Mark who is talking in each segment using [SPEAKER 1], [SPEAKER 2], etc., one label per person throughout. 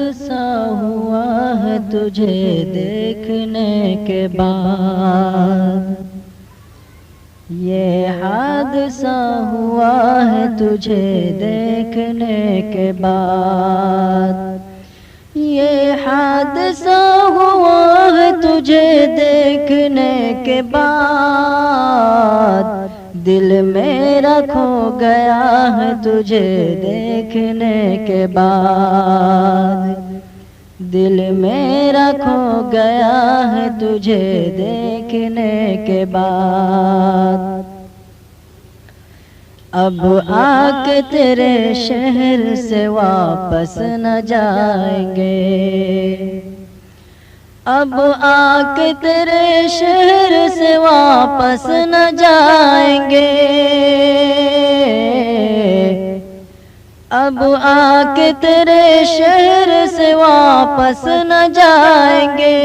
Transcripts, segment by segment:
[SPEAKER 1] حادثہ ہوا ہے تجھے دیکھنے کے بعد، یہ حادثہ ہوا ہے تجھے دیکھنے کے بعد، یہ حادثہ ہوا ہے تجھے دیکھنے کے بعد، دل میرا کھو گیا ہے تجھے دیکھنے کے بعد، دل میرا کھو گیا ہے تجھے دیکھنے کے بعد، اب آ کے تیرے شہر سے واپس نہ جائیں گے، اب آ کے تیرے شہر سے واپس نہ جائیں گے، اب آ کے تیرے شہر سے واپس نہ جائیں گے،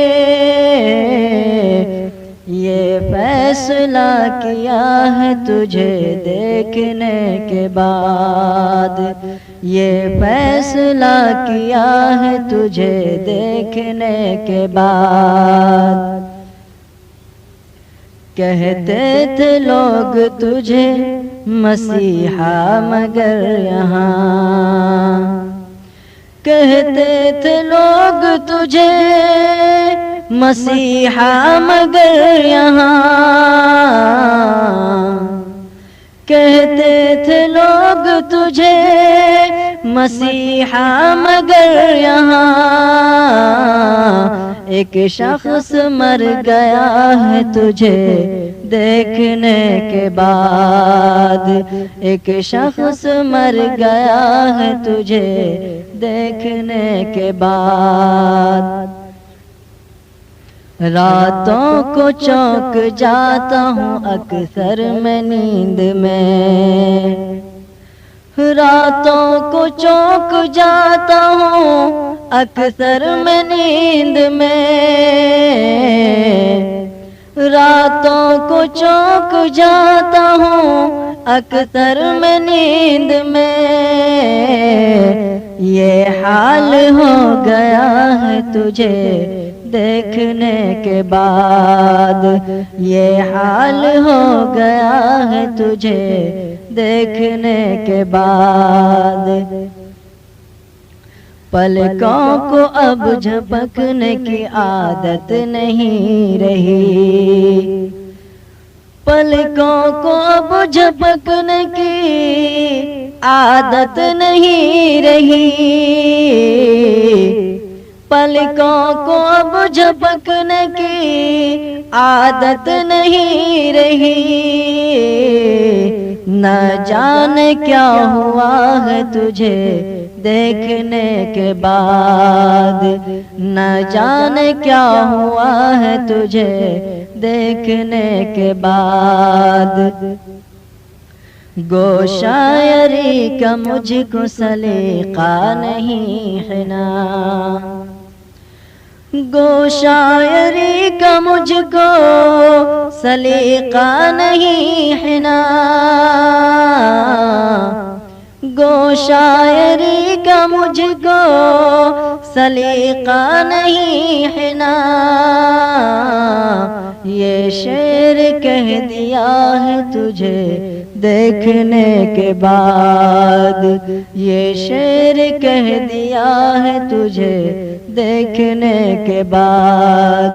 [SPEAKER 1] یہ فیصلہ کیا ہے تجھے دیکھنے کے بعد، یہ فیصلہ کیا ہے تجھے دیکھنے کے بعد، کہتے تھے لوگ تجھے مسیحا مگر یہاں، کہتے تھے لوگ تجھے مسیحا مگر یہاں، کہتے تھے لوگ تجھے مسیحا مگر یہاں، ایک شخص مر گیا ہے تجھے دیکھنے کے بعد، ایک شخص مر گیا ہے تجھے دیکھنے کے بعد، راتوں کو چونک جاتا ہوں اکثر میں نیند میں، راتوں کو چونک جاتا ہوں اکثر میں نیند میں، راتوں کو چونک جاتا ہوں اکثر میں نیند میں، یہ حال ہو گیا ہے تجھے دیکھنے کے بعد، یہ حال ہو گیا ہے تجھے دیکھنے کے بعد، پلکوں کو اب جھپکنے کی عادت نہیں رہی، پلکوں کو اب جھپکنے کی عادت نہیں رہی، پلکوں کو اب جھپکنے کی عادت نہیں رہی، نہ جانے کیا ہوا ہے تجھے دیکھنے کے بعد، نہ جانے کیا ہوا ہے تجھے دیکھنے کے بعد، گو شاعری کا مجھ کو سلیقہ نہیں ہے نا، گو شاعری کا مجھ کو سلیقہ نہیں ہے نا، گو شاعری کا مجھ کو سلیقہ نہیں ہے نا، یہ شعر کہہ دیا ہے تجھے دیکھنے کے بعد، یہ شعر کہہ دیا ہے تجھے دیکھنے کے بعد،